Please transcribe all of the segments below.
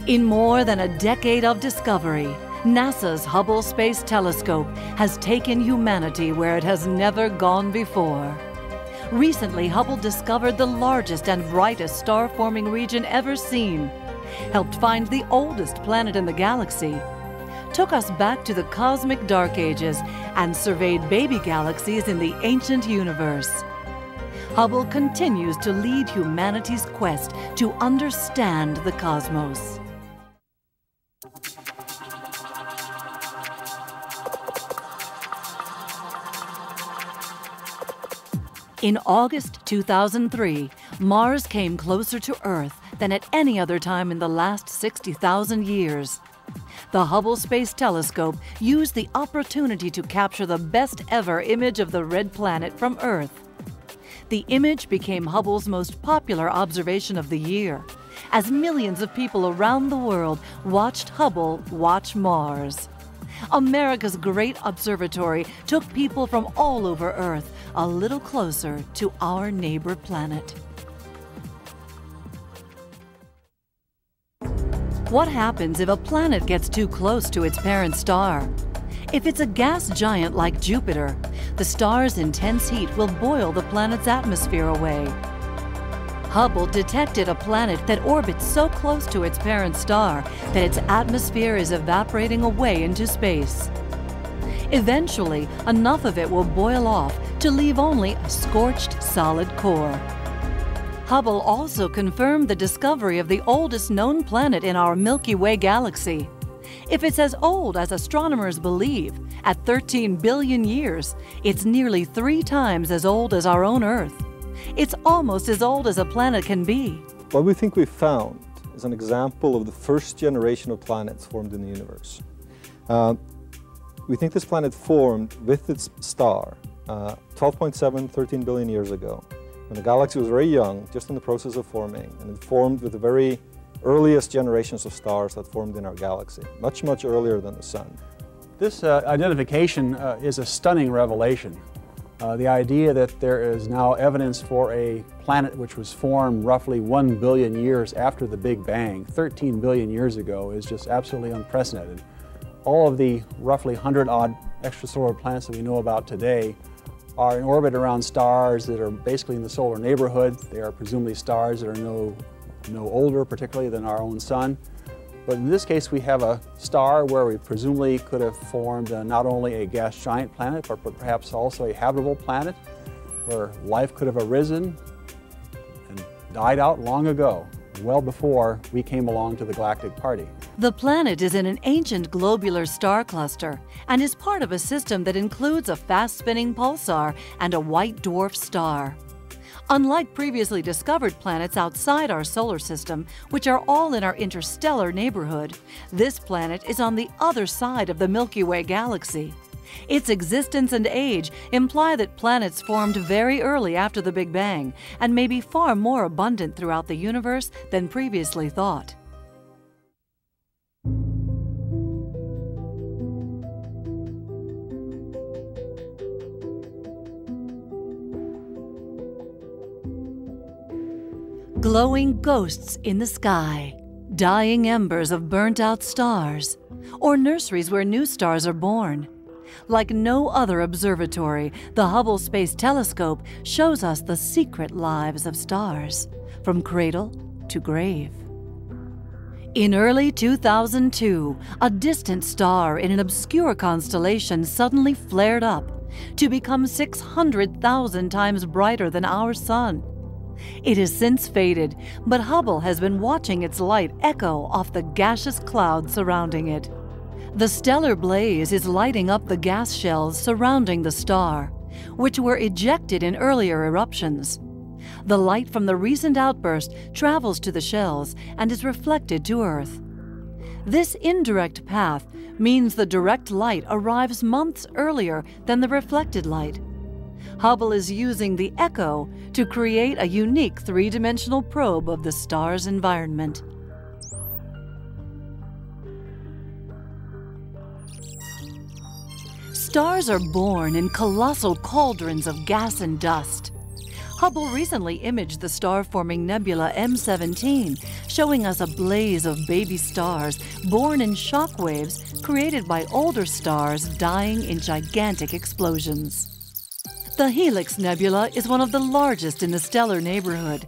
In more than a decade of discovery, NASA's Hubble Space Telescope has taken humanity where it has never gone before. Recently, Hubble discovered the largest and brightest star-forming region ever seen, helped find the oldest planet in the galaxy, took us back to the cosmic dark ages, and surveyed baby galaxies in the ancient universe. Hubble continues to lead humanity's quest to understand the cosmos. In August 2003, Mars came closer to Earth than at any other time in the last 60,000 years. The Hubble Space Telescope used the opportunity to capture the best ever image of the red planet from Earth. The image became Hubble's most popular observation of the year, as millions of people around the world watched Hubble watch Mars. America's great observatory took people from all over Earth a little closer to our neighbor planet. What happens if a planet gets too close to its parent star? If it's a gas giant like Jupiter, the star's intense heat will boil the planet's atmosphere away. Hubble detected a planet that orbits so close to its parent star that its atmosphere is evaporating away into space. Eventually, enough of it will boil off to leave only a scorched solid core. Hubble also confirmed the discovery of the oldest known planet in our Milky Way galaxy. If it's as old as astronomers believe, at 13 billion years, it's nearly 3 times as old as our own Earth. It's almost as old as a planet can be. What we think we found is an example of the first generation of planets formed in the universe. We think this planet formed with its star 12.7, 13 billion years ago, when the galaxy was very young, just in the process of forming, and it formed with the very earliest generations of stars that formed in our galaxy, much, much earlier than the Sun. This identification is a stunning revelation. The idea that there is now evidence for a planet which was formed roughly 1 billion years after the Big Bang, 13 billion years ago, is just absolutely unprecedented. All of the roughly 100-odd extrasolar planets that we know about today are in orbit around stars that are basically in the solar neighborhood. They are presumably stars that are no older, particularly, than our own Sun. But in this case, we have a star where we presumably could have formed not only a gas giant planet, but perhaps also a habitable planet where life could have arisen and died out long ago, well before we came along to the galactic party. The planet is in an ancient globular star cluster and is part of a system that includes a fast-spinning pulsar and a white dwarf star. Unlike previously discovered planets outside our solar system, which are all in our interstellar neighborhood, this planet is on the other side of the Milky Way galaxy. Its existence and age imply that planets formed very early after the Big Bang and may be far more abundant throughout the universe than previously thought. Glowing ghosts in the sky, dying embers of burnt-out stars, or nurseries where new stars are born. Like no other observatory, the Hubble Space Telescope shows us the secret lives of stars, from cradle to grave. In early 2002, a distant star in an obscure constellation suddenly flared up to become 600,000 times brighter than our Sun. It has since faded, but Hubble has been watching its light echo off the gaseous clouds surrounding it. The stellar blaze is lighting up the gas shells surrounding the star, which were ejected in earlier eruptions. The light from the recent outburst travels to the shells and is reflected to Earth. This indirect path means the direct light arrives months earlier than the reflected light. Hubble is using the echo to create a unique three-dimensional probe of the star's environment. Stars are born in colossal cauldrons of gas and dust. Hubble recently imaged the star-forming nebula M17, showing us a blaze of baby stars born in shock waves created by older stars dying in gigantic explosions. The Helix Nebula is one of the largest in the stellar neighborhood.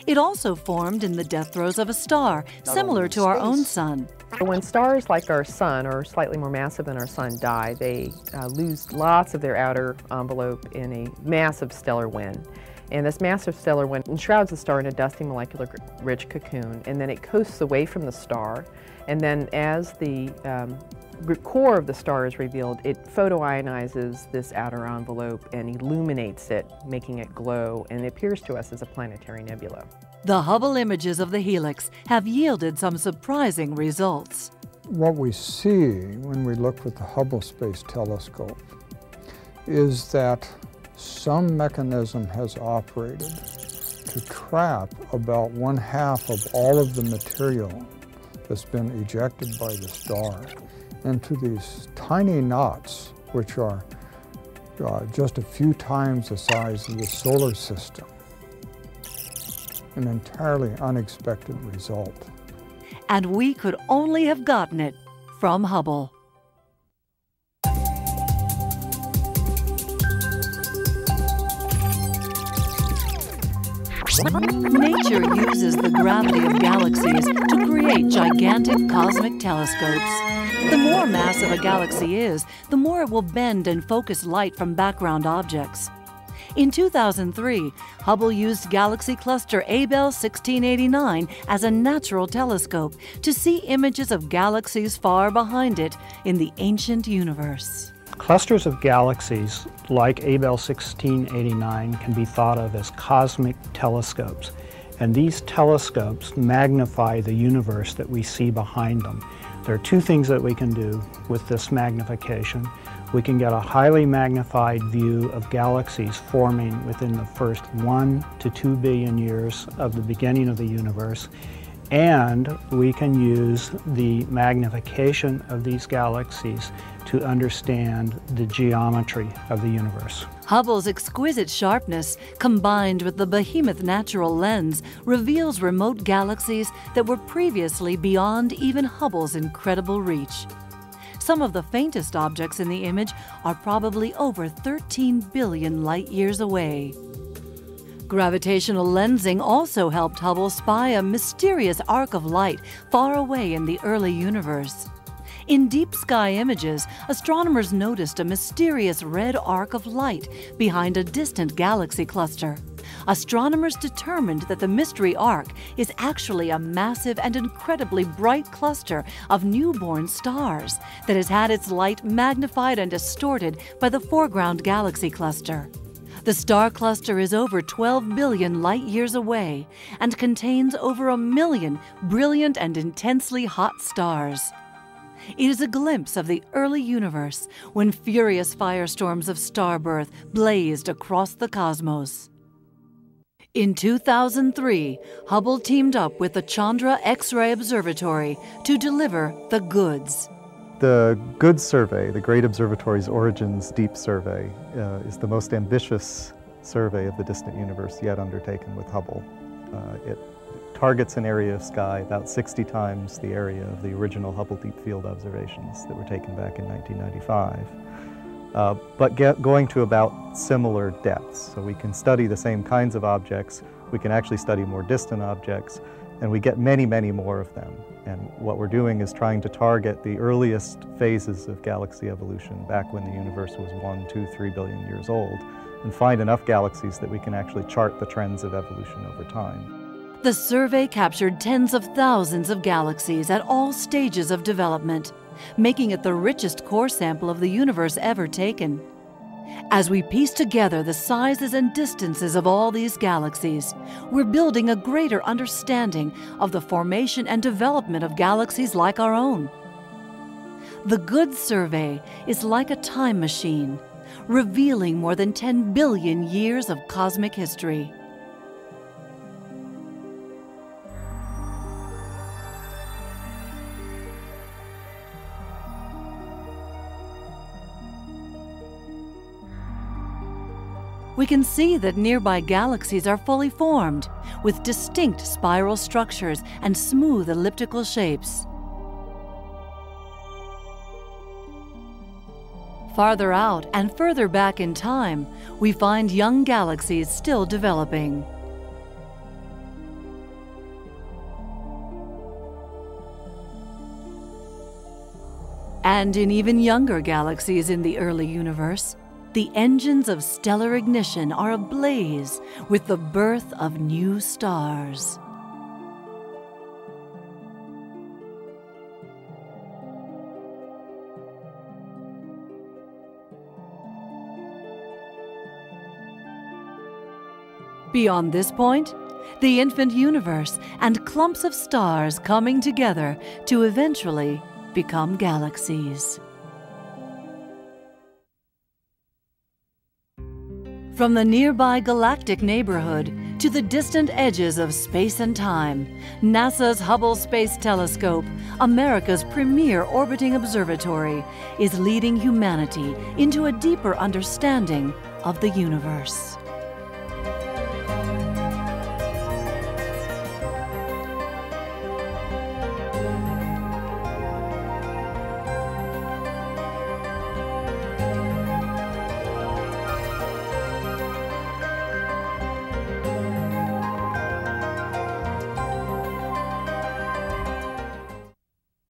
It also formed in the death throes of a star, similar to our own sun. When stars like our sun, or slightly more massive than our sun, die, they lose lots of their outer envelope in a massive stellar wind. And this massive stellar wind enshrouds the star in a dusty molecular-rich cocoon, and then it coasts away from the star. And then as the core of the star is revealed, it photoionizes this outer envelope and illuminates it, making it glow, and it appears to us as a planetary nebula. The Hubble images of the helix have yielded some surprising results. What we see when we look with the Hubble Space Telescope is that some mechanism has operated to trap about 1/2 of all of the material that's been ejected by the star into these tiny knots, which are just a few times the size of the solar system. An entirely unexpected result. And we could only have gotten it from Hubble. Nature uses the gravity of galaxies to create gigantic cosmic telescopes. The more massive a galaxy is, the more it will bend and focus light from background objects. In 2003, Hubble used galaxy cluster Abell 1689 as a natural telescope to see images of galaxies far behind it in the ancient universe. Clusters of galaxies like Abell 1689 can be thought of as cosmic telescopes, and these telescopes magnify the universe that we see behind them. There are two things that we can do with this magnification. We can get a highly magnified view of galaxies forming within the first 1 to 2 billion years of the beginning of the universe, and we can use the magnification of these galaxies to understand the geometry of the universe. Hubble's exquisite sharpness, combined with the behemoth natural lens, reveals remote galaxies that were previously beyond even Hubble's incredible reach. Some of the faintest objects in the image are probably over 13 billion light-years away. Gravitational lensing also helped Hubble spy a mysterious arc of light far away in the early universe. In deep sky images, astronomers noticed a mysterious red arc of light behind a distant galaxy cluster. Astronomers determined that the mystery arc is actually a massive and incredibly bright cluster of newborn stars that has had its light magnified and distorted by the foreground galaxy cluster. The star cluster is over 12 billion light-years away and contains over 1 million brilliant and intensely hot stars. It is a glimpse of the early universe when furious firestorms of star birth blazed across the cosmos. In 2003, Hubble teamed up with the Chandra X-ray Observatory to deliver the goods. The GOOD survey, the Great Observatory's Origins Deep Survey, is the most ambitious survey of the distant universe yet undertaken with Hubble. It targets an area of sky about 60 times the area of the original Hubble Deep Field observations that were taken back in 1995. But going to about similar depths. So we can study the same kinds of objects, we can actually study more distant objects, and we get many, many more of them. And what we're doing is trying to target the earliest phases of galaxy evolution back when the universe was 1, 2, 3 billion years old, and find enough galaxies that we can actually chart the trends of evolution over time. The survey captured tens of thousands of galaxies at all stages of development, making it the richest core sample of the universe ever taken. As we piece together the sizes and distances of all these galaxies, we're building a greater understanding of the formation and development of galaxies like our own. The GOOD survey is like a time machine, revealing more than 10 billion years of cosmic history. we can see that nearby galaxies are fully formed, with distinct spiral structures and smooth elliptical shapes. Farther out and further back in time, we find young galaxies still developing. And in even younger galaxies in the early universe, the engines of stellar ignition are ablaze with the birth of new stars. Beyond this point, the infant universe and clumps of stars coming together to eventually become galaxies. From the nearby galactic neighborhood to the distant edges of space and time, NASA's Hubble Space Telescope, America's premier orbiting observatory, is leading humanity into a deeper understanding of the universe.